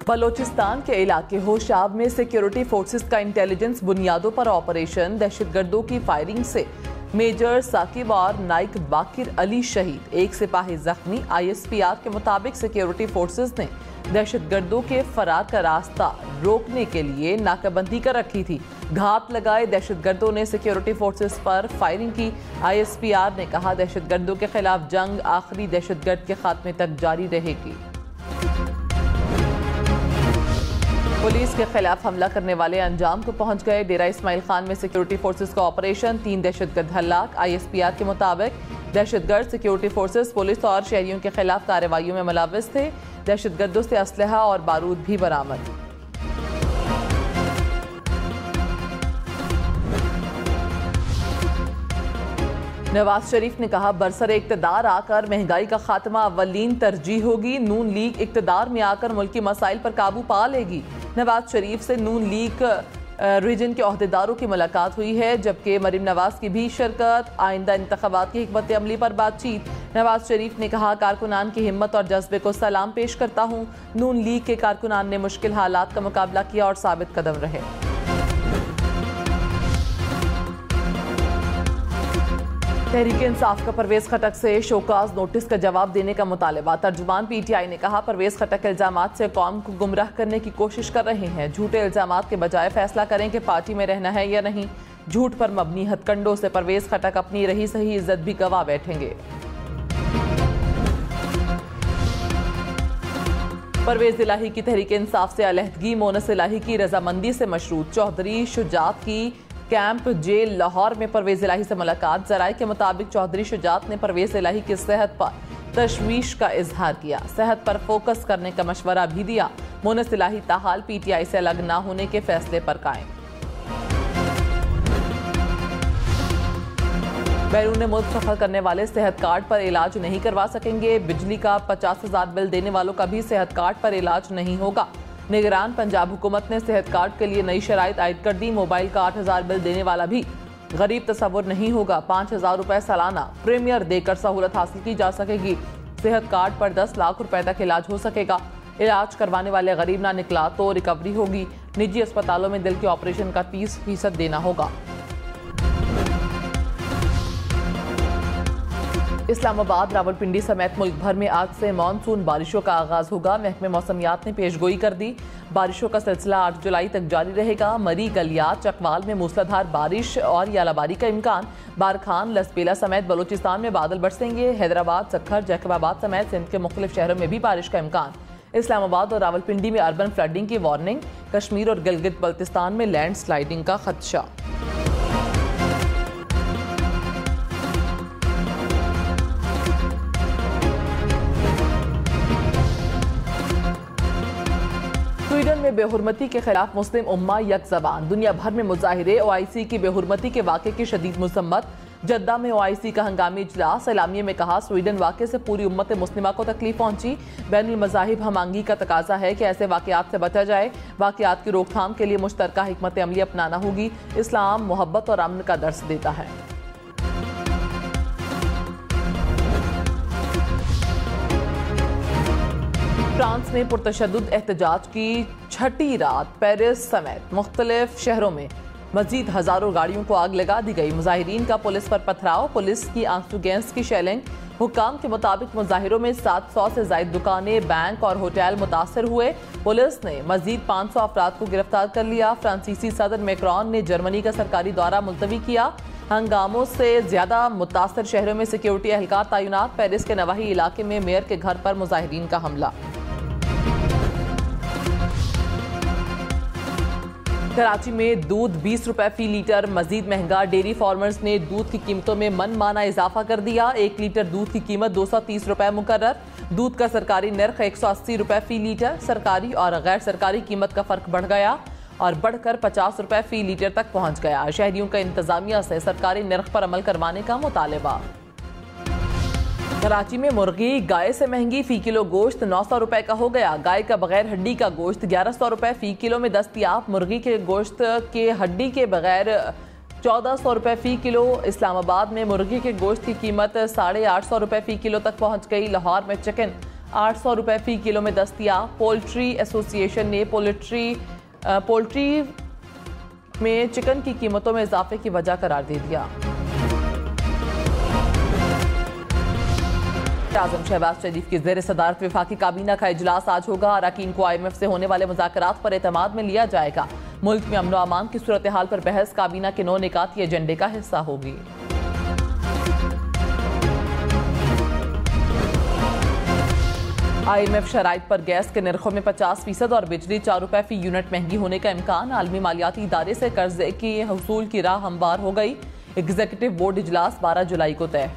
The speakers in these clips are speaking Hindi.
बलोचिस्तान के इलाके होशाब में सिक्योरिटी फोर्सेस का इंटेलिजेंस बुनियादों पर ऑपरेशन, दहशतगर्दों की फायरिंग से मेजर साकिब और नाइक बाकिर अली शहीद, एक सिपाही जख्मी। ISPR के मुताबिक सिक्योरिटी फोर्सेस ने दहशतगर्दों के फरार का रास्ता रोकने के लिए नाकाबंदी कर रखी थी। घात लगाए दहशतगर्दों ने सिक्योरिटी फोर्सेस पर फायरिंग की। ISPR ने कहा, दहशतगर्दों के खिलाफ जंग आखिरी दहशतगर्द के खात्मे तक जारी रहेगी। पुलिस के खिलाफ हमला करने वाले अंजाम को पहुंच गए। डेरा इस्माइल खान में सिक्योरिटी फोर्सेस का ऑपरेशन, 3 दहशतगर्द हलाक। ISPR के मुताबिक दहशतगर्द सिक्योरिटी फोर्सेस, पुलिस और शहरियों के खिलाफ कार्रवाइयों में मुलव्वस थे। दहशतगर्दों से असलहा और बारूद भी बरामद। नवाज शरीफ ने कहा, बरसरे इक्तदार आकर महंगाई का खात्मा अव्वलीन तरजीह होगी। नून लीग इक्तदार में आकर मुल्की मसाइल पर काबू पा लेगी। नवाज शरीफ से नून लीग रीजन के ओहदेदारों की मुलाकात हुई है, जबकि मरीम नवाज की भी शिरकत। आइंदा इंतखाबात की हिकमत अमली पर बातचीत। नवाज शरीफ ने कहा, कारकुनान की हिम्मत और जज्बे को सलाम पेश करता हूँ। नून लीग के कारकुनान ने मुश्किल हालात का मुकाबला किया और साबित कदम रहे। तहरीक इंसाफ का परवेज खटक से शोकाज नोटिस का जवाब देने का मुतालबा। तर्जुमान PTI ने कहा, परवेज खटक इल्जामात से कौम को गुमराह करने की कोशिश कर रहे हैं। झूठे इल्जामात के बजाय फैसला करें कि पार्टी में रहना है या नहीं। झूठ पर मबनी हथकंडों से परवेज खटक अपनी रही सही इज्जत भी गंवा बैठेंगे। परवेज इलाही की तहरीक इंसाफ से अलहदगी, मोनस इलाही की रजामंदी से मशरूत। चौधरी शुजात की कैंप जेल लाहौर में परवेज इलाही से मुलाकात। जराये के मुताबिक चौधरी शुजात ने परवेज इलाही की सेहत पर तशवीश का इजहार किया। सेहत पर फोकस करने का मशवरा भी दिया। मोनस इलाही ताहाल PTI से अलग ना होने के फैसले पर कायम। बैरून मुल्क सफर करने वाले सेहत कार्ड पर इलाज नहीं करवा सकेंगे। बिजली का 50,000 बिल देने वालों का भी सेहत कार्ड पर इलाज नहीं होगा। निगरान पंजाब हुकूमत ने सेहत कार्ड के लिए नई शराइत आयद कर दी। मोबाइल का 8,000 बिल देने वाला भी गरीब तस्वुर नहीं होगा। 5,000 रुपए सालाना प्रीमियर देकर सहूलत हासिल की जा सकेगी। सेहत कार्ड पर 10 लाख रुपए तक इलाज हो सकेगा। इलाज करवाने वाले गरीब ना निकला तो रिकवरी होगी। निजी अस्पतालों में दिल के ऑपरेशन का 30% देना होगा। इस्लामाबाद, रावलपिंडी समेत मुल्क भर में आज से मानसून बारिशों का आगाज होगा। महकमे मौसमियात ने पेशगोई कर दी। बारिशों का सिलसिला 8 जुलाई तक जारी रहेगा। मरी, गलियात, चकवाल में मूसलाधार बारिश और यालाबारी का इम्कान। बारखान, लसबेला समेत बलोचिस्तान में बादल बरसेंगे। हैदराबाद, सखर, जैकबाबाद समेत सिंध के मुख्तलिफ शहरों में भी बारिश का इम्कान। इस्लामाबाद और रावलपिंडी में अर्बन फ्लडिंग की वार्निंग। कश्मीर और गिलगित बल्तिस्तान में लैंड स्लाइडिंग का खदशा। स्वीडन में बेहुरमती के खिलाफ मुस्लिम उम्मा यक ज़बान। दुनिया भर में मुजाहिरे। OIC की बेहुरमती के वाक़े की शदीद मुसम्मत। जद्दा में OIC का हंगामी इजलास। एलामिया में कहा, स्वीडन वाक़े से पूरी उम्मत मुस्लिमा को तकलीफ पहुंची। बैनुल मज़ाहिब हमआंगी का तकाजा है कि ऐसे वाक़यात से बचा जाए। वाक़यात की रोकथाम के लिए मुश्तरका हिकमत अमली अपनाना होगी। इस्लाम मोहब्बत और अमन का दर्स देता है। फ्रांस में पुरतशद्दुद एहतजाज की 6ठी रात पेरिस समेत मुख्तलिफ शहरों में मजीद हजारों गाड़ियों को आग लगा दी गई। मुजाहिरीन का पुलिस पर पथराव, पुलिस की आंसू गैस की शेलिंग। हुक्काम के मुताबिक मुजाहिरों में 700 से ज्यादा दुकानें, बैंक और होटल मुतासर हुए। पुलिस ने मजीद 500 अफराद को गिरफ्तार कर लिया। फ्रांसीसी सदर मैक्रोन ने जर्मनी का सरकारी दौरा मुलतवी किया। हंगामों से ज्यादा मुतासर शहरों में सिक्योरिटी एहलकार तैनात। पेरिस के नवाही इलाके में मेयर के घर पर मुजाहिरीन का हमला। कराची में दूध 20 रुपए फी लीटर मजीद महंगा। डेयरी फार्मर्स ने दूध की कीमतों में मनमाना इजाफा कर दिया। 1 लीटर दूध की कीमत 230 रुपए मुकर्रर। दूध का सरकारी नर्ख 180 रुपए फी लीटर। सरकारी और गैर सरकारी कीमत का फर्क बढ़ गया और बढ़कर 50 रुपए फी लीटर तक पहुंच गया। शहरियों का इंतजामिया से सरकारी नर्ख पर अमल करवाने का मुतालबा। कराची में मुर्गी गाय से महंगी। फी किलो गोश्त 900 रुपए का हो गया। गाय का बगैर हड्डी का गोश्त 1100 रुपए फी किलो में दस्तयाब। मुर्गी के गोश्त के हड्डी के बगैर 1400 रुपए फी किलो। इस्लामाबाद में मुर्गी के गोश्त की कीमत 850 रुपए फी किलो तक पहुंच गई। लाहौर में चिकन 800 रुपए फी किलो में दस्तयाब। पोल्ट्री एसोसिएशन ने पोल्ट्री में चिकन की कीमतों में इजाफे की वजह करार दे दिया। आज़म शहबाज शरीफ की ज़ेर सदारत वफाकी काबीना का इजलास आज होगा। अरकान को IMF से होने वाले मुज़ाकरात पर एतमाद में लिया जाएगा। मुल्क में अमन व अमान की सूरत हाल पर बहस काबीना के 9 निकाती एजेंडे का हिस्सा होगी। IMF शराइत पर गैस के निर्खों में 50% और बिजली 4 रुपए फी यूनिट महंगी होने का इम्कान। आलमी मालियाती इदारे से कर्जे की हसूल की राह हमवार हो गई। एग्जीक्यूटिव बोर्ड इजलास 12 जुलाई को तय।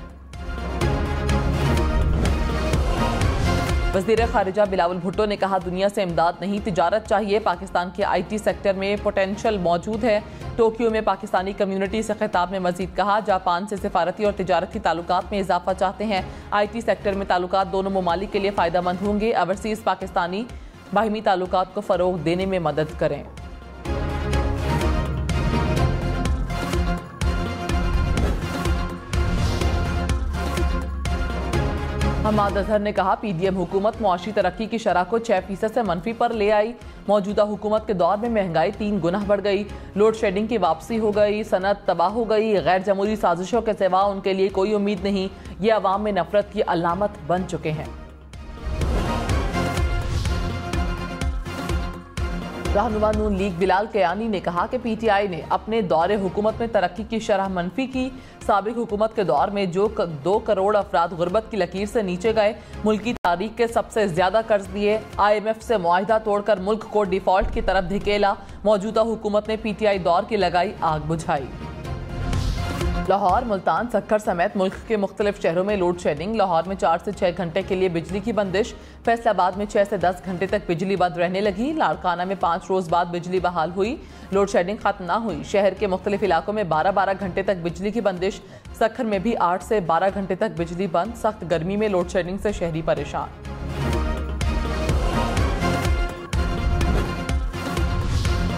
वज़ीर ख़ारिजा बिलावल भुट्टो ने कहा, दुनिया से इमदाद नहीं तिजारत चाहिए। पाकिस्तान के IT सेक्टर में पोटेंशियल मौजूद है। टोक्यो में पाकिस्तानी कम्युनिटी से खिताब में मजीद कहा, जापान से सिफारती और तिजारती ताल्लुकात में इजाफा चाहते हैं। IT सेक्टर में ताल्लुकात दोनों ममालिक के लिए फ़ायदेमंद होंगे। ओवरसीज़ पाकिस्तानी बाहिमी ताल्लुकात को फ़रोग़ देने में मदद करें। हमाद अजहर ने कहा, PDM हुकूमत मुआशी तरक्की की शरह को 6% से मनफी पर ले आई। मौजूदा हुकूमत के दौर में महंगाई 3 गुना बढ़ गई। लोड शेडिंग की वापसी हो गई। सनत तबाह हो गई। गैर जमहूरी साजिशों के सिवा उनके लिए कोई उम्मीद नहीं। ये अवाम में नफरत की अलामत बन चुके हैं। रहनुमा नून लीग बिलाल कयानी ने कहा कि PTI ने अपने दौरे हुकूमत में तरक्की की शरह मनफी की। साबिक हुकूमत के दौर में जो 2 करोड़ अफराद गुर्बत की लकीर से नीचे गए, मुल्क की तारीख के सबसे ज्यादा कर्ज दिए, IMF से मुआहिदा तोड़कर मुल्क को डिफॉल्ट की तरफ धकेला। मौजूदा हुकूमत ने PTI दौर की लगाई आग बुझाई। लाहौर, मुल्तान, सक्कर समेत मुल्क के मुख्तलिफ शहरों में लोड शेडिंग। लाहौर में 4 से 6 घंटे के लिए बिजली की बंदिश। फैसलाबाद में 6 से 10 घंटे तक बिजली बंद रहने लगी। लाड़काना में 5 रोज बाद बिजली बहाल हुई। लोड शेडिंग खत्म न हुई। शहर के मुख्तलिफ इलाकों में 12-12 घंटे तक बिजली की बंदिश। सक्खर में भी 8 से 12 घंटे तक बिजली बंद। सख्त गर्मी में लोड शेडिंग से शहरी परेशान।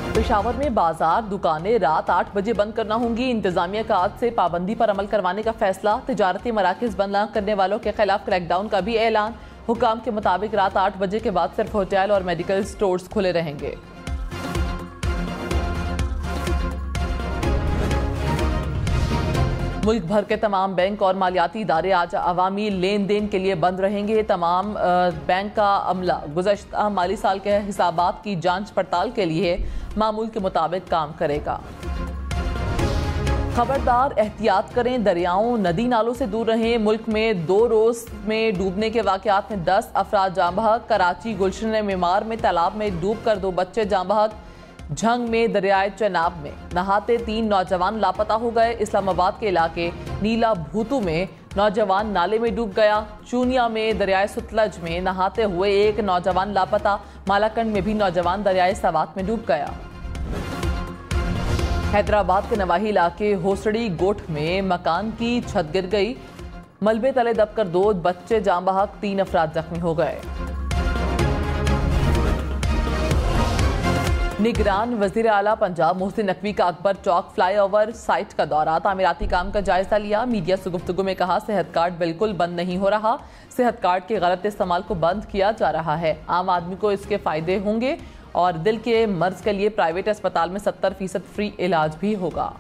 पेशावर में बाजार दुकानें रात 8 बजे बंद करना होंगी। इंतजामिया का आज से पाबंदी पर अमल करवाने का फैसला। तिजारती मराकज बंद न करने वालों के खिलाफ क्रैकडाउन का भी ऐलान। हुकाम के मुताबिक रात 8 बजे के बाद सिर्फ होटल और मेडिकल स्टोर्स खुले रहेंगे। मुल्क भर के तमाम बैंक और मालियाती इदारे आज अवामी लेन देन के लिए बंद रहेंगे। तमाम बैंक का अमला गुज़श्ता माली साल के हिसाबात की जांच पड़ताल के लिए मामूल के मुताबिक काम करेगा। खबरदार, एहतियात करें, दरियाओं नदी नालों से दूर रहें। मुल्क में 2 रोज में डूबने के वाक़यात में 10 अफराद जाँ बहक। कराची गुलशन मीमार में तालाब में डूब कर 2 बच्चे जाँ बहक। झंग में दरियाए चनाब में नहाते 3 नौजवान लापता हो गए। इस्लामाबाद के इलाके नीला भूतू में नौजवान नाले में डूब गया। चूनिया में दरियाए सुतलज में नहाते हुए 1 नौजवान लापता। मालाकंड में भी नौजवान दरियाए सवात में डूब गया। हैदराबाद के नवाही इलाके होसड़ी गोठ में मकान की छत गिर गई। मलबे तले दबकर 2 बच्चे जाँ बहक, 3 अफराद जख्मी हो गए। निगरान वजीर आला पंजाब मोहसिन नकवी का अकबर चौक फ्लाईओवर साइट का दौरा। तामीराती काम का जायजा लिया। मीडिया से गुफ्तगू में कहा, सेहत कार्ड बिल्कुल बंद नहीं हो रहा। सेहत कार्ड के गलत इस्तेमाल को बंद किया जा रहा है। आम आदमी को इसके फायदे होंगे और दिल के मर्ज के लिए प्राइवेट अस्पताल में 70% फ्री इलाज भी होगा।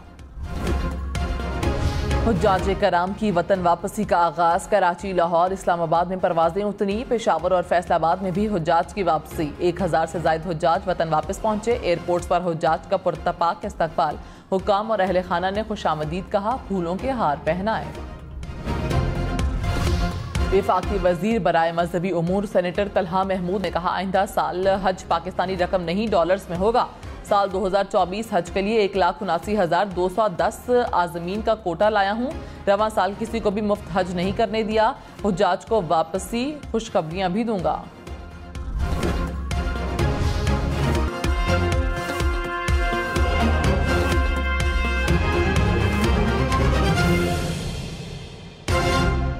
हुज्जाज कराम की वतन वापसी का आगाज। कराची, लाहौर, इस्लामाबाद में परवाजें उतनी। पेशावर और फैसलाबाद में भी हुज्जाज की वापसी। 1000 से ज्यादा हुज्जाज वतन वापस पहुंचे। एयरपोर्ट्स पर हुज्जाज का पुरतपाक इस्तकबाल। हुक्काम और अहले खाना ने खुशामदीद कहा, फूलों के हार पहनाए। वफाकी वजीर बराए मजहबी उमूर सेनेटर तलहा महमूद ने कहा, आइंदा साल हज पाकिस्तानी रकम नहीं डॉलर्स में होगा। साल 2024 हज के लिए 1,79,210 आज़मीन का कोटा लाया हूँ। रवां साल किसी को भी मुफ्त हज नहीं करने दिया। हुज्जाज को वापसी खुशखबरियां भी दूंगा।